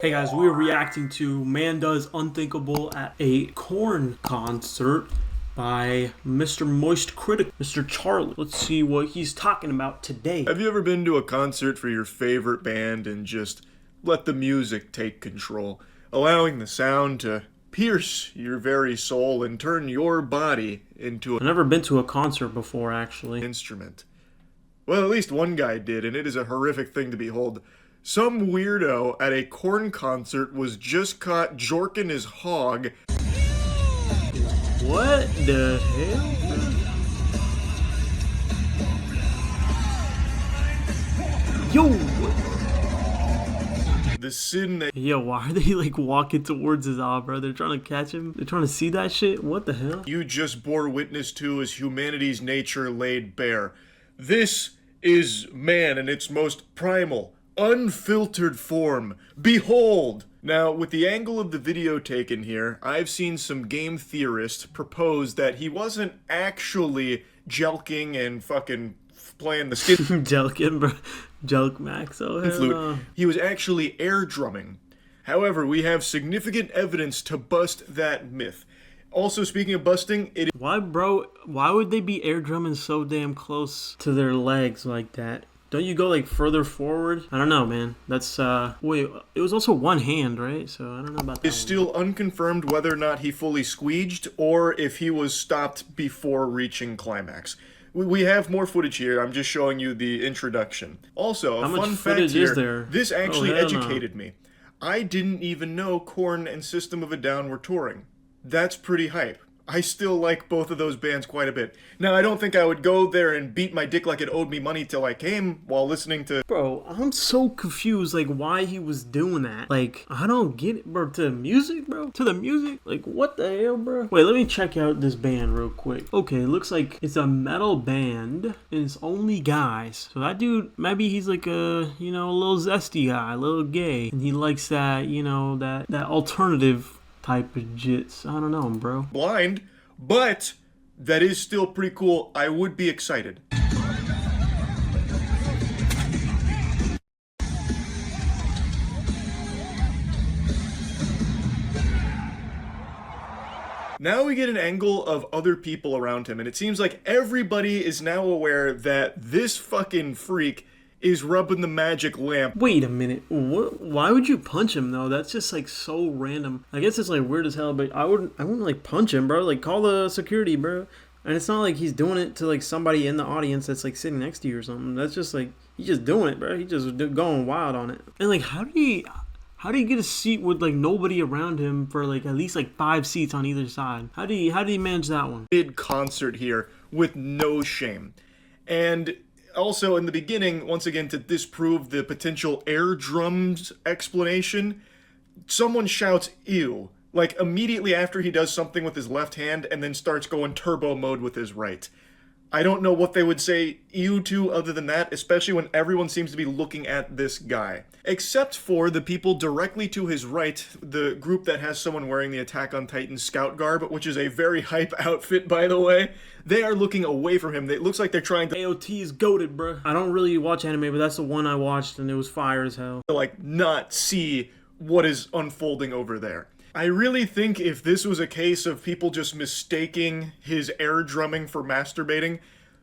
Hey guys, we're reacting to Man Does Unthinkable at a Korn concert by Mr. Moist Critic, Mr. Charlie. Let's see what he's talking about today. Have you ever been to a concert for your favorite band and just let the music take control, allowing the sound to pierce your very soul and turn your body into I've never been to a concert before, actually. an instrument? Well, at least one guy did, and it is a horrific thing to behold. Some weirdo at a Korn concert was just caught jorking his hog. What the hell? Yo! The sin that Yo, why are they like walking towards his eye, bro? They're trying to catch him? They're trying to see that shit? What the hell? you just bore witness to is humanity's nature laid bare. This is man in its most primal, unfiltered form. Behold! Now, with the angle of the video taken here, I've seen some game theorists propose that he wasn't actually jelking and fucking playing the skin Jelkin, bro. Jelk Max, oh hell flute. no. He was actually air drumming. However, we have significant evidence to bust that myth. Also, speaking of busting, it Why, bro? Why would they be air drumming so damn close to their legs like that? Don't you go like further forward? I don't know, man. That's wait, it was also one hand, right? So I don't know about that. is still unconfirmed whether or not he fully squeeged or if he was stopped before reaching climax. We have more footage here. I'm just showing you the introduction. Also, a How much fun footage fact here, is there? this actually Oh, hell no. educated me. I didn't even know Korn and System of a Down were touring. That's pretty hype. I still like both of those bands quite a bit. Now, I don't think I would go there and beat my dick like it owed me money till I came while listening to... Bro, I'm so confused, like, why he was doing that. Like, I don't get it, bro. To the music, bro? To the music? Like, what the hell, bro? Wait, let me check out this band real quick. Okay, it looks like it's a metal band, and it's only guys. So that dude, maybe he's like a, you know, a little zesty guy, a little gay. And he likes that, you know, that alternative type of jits. I don't know, bro. blind, but that is still pretty cool. I would be excited. Now we get an angle of other people around him, and it seems like everybody is now aware that this fucking freak is rubbing the magic lamp. Wait a minute. What? Why would you punch him though? That's just like so random. I guess it's like weird as hell, but I wouldn't like punch him, bro. Like call the security, bro. And it's not like he's doing it to like somebody in the audience that's like sitting next to you or something. That's just like he's just doing it, bro. He's just going wild on it. And like, how do you get a seat with like nobody around him for like at least like 5 seats on either side? How do you manage that one? Big concert here with no shame. And also in the beginning, once again, to disprove the potential air drums explanation, someone shouts ew, like immediately after he does something with his left hand and then starts going turbo mode with his right. I don't know what they would say ew to other than that, especially when everyone seems to be looking at this guy. Except for the people directly to his right, the group that has someone wearing the Attack on Titan scout garb, which is a very hype outfit, by the way. They are looking away from him. It looks like they're trying to, AOT is goated, bro. I don't really watch anime, but that's the one I watched and it was fire as hell. like, not see what is unfolding over there. I really think if this was a case of people just mistaking his air drumming for masturbating,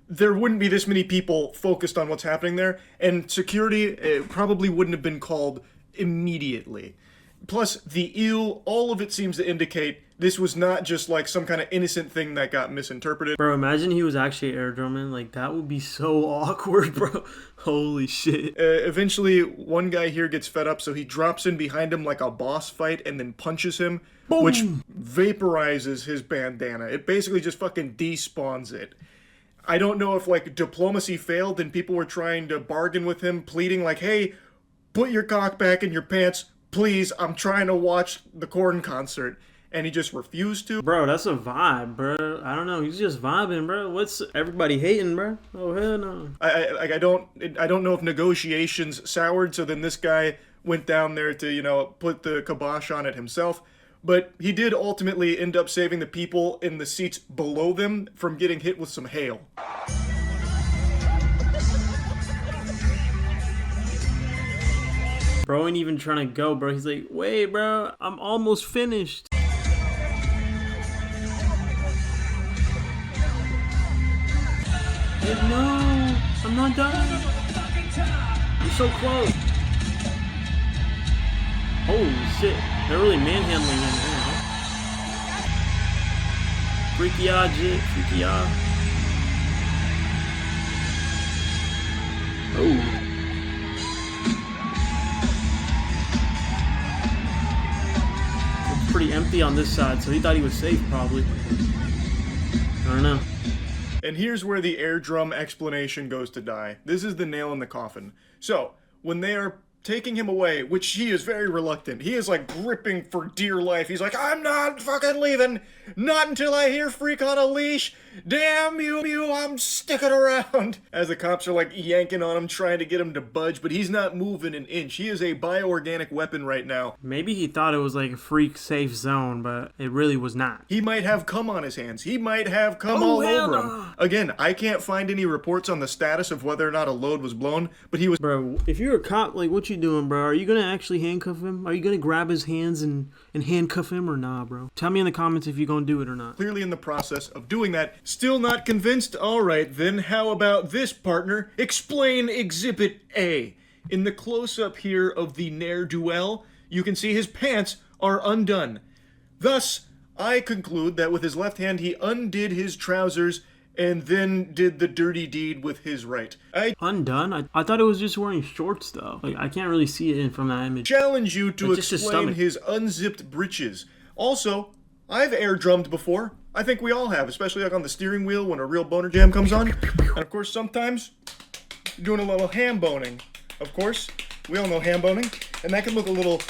there wouldn't be this many people focused on what's happening there, and security probably wouldn't have been called immediately. Plus, the ew, all of it seems to indicate this was not just like some kind of innocent thing that got misinterpreted. Bro, imagine he was actually air drumming. Like, that would be so awkward, bro. Holy shit. Eventually, one guy here gets fed up, so he drops in behind him like a boss fight and then punches him, Boom! which vaporizes his bandana. It basically just fucking despawns it. I don't know if, like, diplomacy failed and people were trying to bargain with him, pleading like, hey, put your cock back in your pants, please, I'm trying to watch the Korn concert. And he just refused to. Bro, that's a vibe, bro. I don't know. He's just vibing, bro. What's everybody hating, bro? Oh, hell no. I don't know if negotiations soured, so then this guy went down there to, you know, put the kibosh on it himself. But he did ultimately end up saving the people in the seats below them from getting hit with some hail. Bro ain't even trying to go, bro. He's like, wait, bro, I'm almost finished. Like, no, I'm not done. I'm so close. Holy shit, they're really manhandling him. Freaky odd jit, freaky odd. Oh. It's pretty empty on this side, so he thought he was safe, probably. I don't know. And here's where the air drum explanation goes to die. This is the nail in the coffin. So, when they are taking him away, which he is very reluctant. He is like gripping for dear life. He's like, I'm not fucking leaving. Not until I hear freak on a leash. Damn you, I'm sticking around. As the cops are like yanking on him, trying to get him to budge, but he's not moving an inch. He is a bioorganic weapon right now. Maybe he thought it was like a freak safe zone, but it really was not. He might have cum on his hands. He might have cum all over him. Again, I can't find any reports on the status of whether or not a load was blown, but he was... Bro, if you're a cop, like, what you doing, bro? Are you gonna actually handcuff him? Are you gonna grab his hands and handcuff him or nah, bro? Tell me in the comments if you're gonna do it or not. Clearly in the process of doing that. Still not convinced? Alright, then how about this, partner? Explain Exhibit A. In the close-up here of the ne'er-do-well, you can see his pants are undone. Thus, I conclude that with his left hand he undid his trousers and then did the dirty deed with his right. Undone? I thought it was just wearing shorts, though. Like, I can't really see it from that image. Challenge you to explain his unzipped breeches. Also, I've air drummed before. I think we all have, especially like on the steering wheel when a real boner jam comes on. And of course, sometimes doing a little ham boning. Of course, we all know ham boning, and that can look a little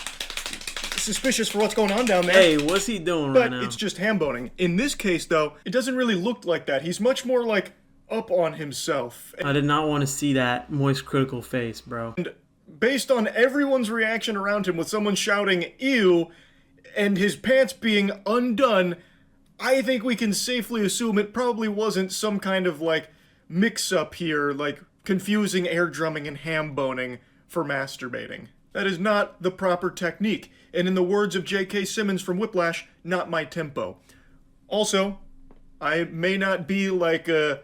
suspicious for what's going on down there. Hey, what's he doing right now? But it's just ham boning. In this case, though, it doesn't really look like that. He's much more like up on himself. I did not want to see that moist critical face, bro. And based on everyone's reaction around him with someone shouting, ew, and his pants being undone, I think we can safely assume it probably wasn't some kind of, like, mix-up here, like confusing air drumming and ham boning for masturbating. That is not the proper technique. And in the words of J.K. Simmons from Whiplash, not my tempo. Also, I may not be like a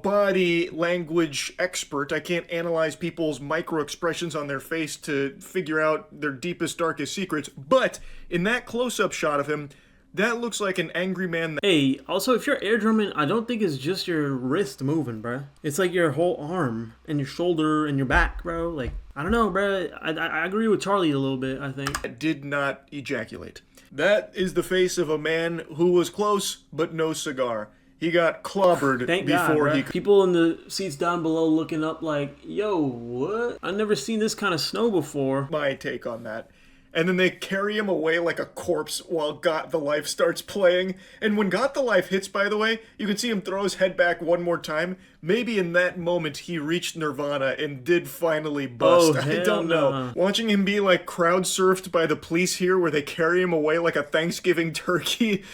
body language expert. I can't analyze people's micro-expressions on their face to figure out their deepest, darkest secrets. But in that close-up shot of him, that looks like an angry man. Hey, also, if you're air drumming, I don't think it's just your wrist moving, bro. It's like your whole arm and your shoulder and your back, bro. Like, I don't know, bro. I agree with Charlie a little bit, I think. Did not ejaculate. That is the face of a man who was close, but no cigar. He got clobbered before he could. People in the seats down below looking up like, yo, what? I've never seen this kind of snow before. My take on that. And then they carry him away like a corpse while Got the Life starts playing. And when Got the Life hits, by the way, you can see him throw his head back one more time. Maybe in that moment he reached nirvana and did finally bust. Oh, I don't know. Watching him be like crowd surfed by the police here where they carry him away like a Thanksgiving turkey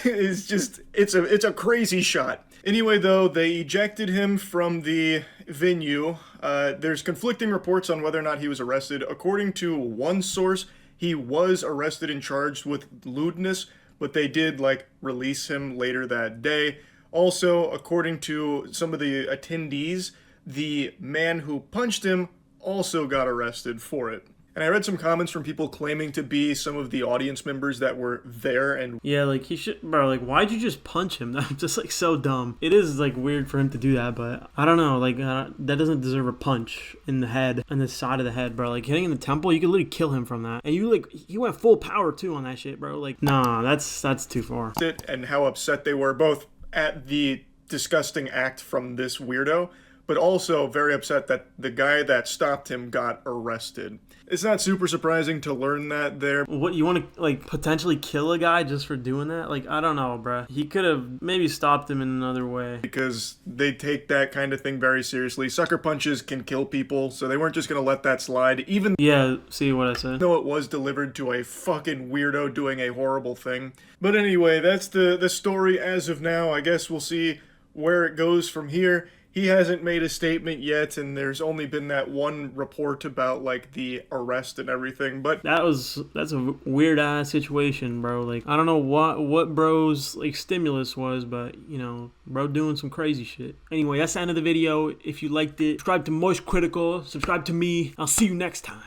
is just, it's a crazy shot. Anyway, though, they ejected him from the venue. There's conflicting reports on whether or not he was arrested. According to one source, he was arrested and charged with lewdness, but they did, like, release him later that day. Also, according to some of the attendees, the man who punched him also got arrested for it. And I read some comments from people claiming to be some of the audience members that were there and... Yeah, like, he should... Bro, like, why'd you just punch him? That's just, like, so dumb. It is, like, weird for him to do that, but... I don't know, like, that doesn't deserve a punch in the head, on the side of the head, bro. Like, hitting in the temple, you could literally kill him from that. And you, like, he went full power, too, on that shit, bro. Like, nah, that's too far. And how upset they were, both at the disgusting act from this weirdo, but also very upset that the guy that stopped him got arrested. It's not super surprising to learn that there. What, you want to, like, potentially kill a guy just for doing that? Like, I don't know, bruh. He could have maybe stopped him in another way. Because they take that kind of thing very seriously. Sucker punches can kill people, so they weren't just going to let that slide. Even yeah, see what I said? Though it was delivered to a fucking weirdo doing a horrible thing. But anyway, that's the story as of now. I guess we'll see where it goes from here. he hasn't made a statement yet, and there's only been that one report about like the arrest and everything. But That's a weird ass situation, bro. Like, I don't know what bro's like stimulus was, but you know, bro doing some crazy shit. Anyway, that's the end of the video. If you liked it, subscribe to Moist Critical, subscribe to me. I'll see you next time.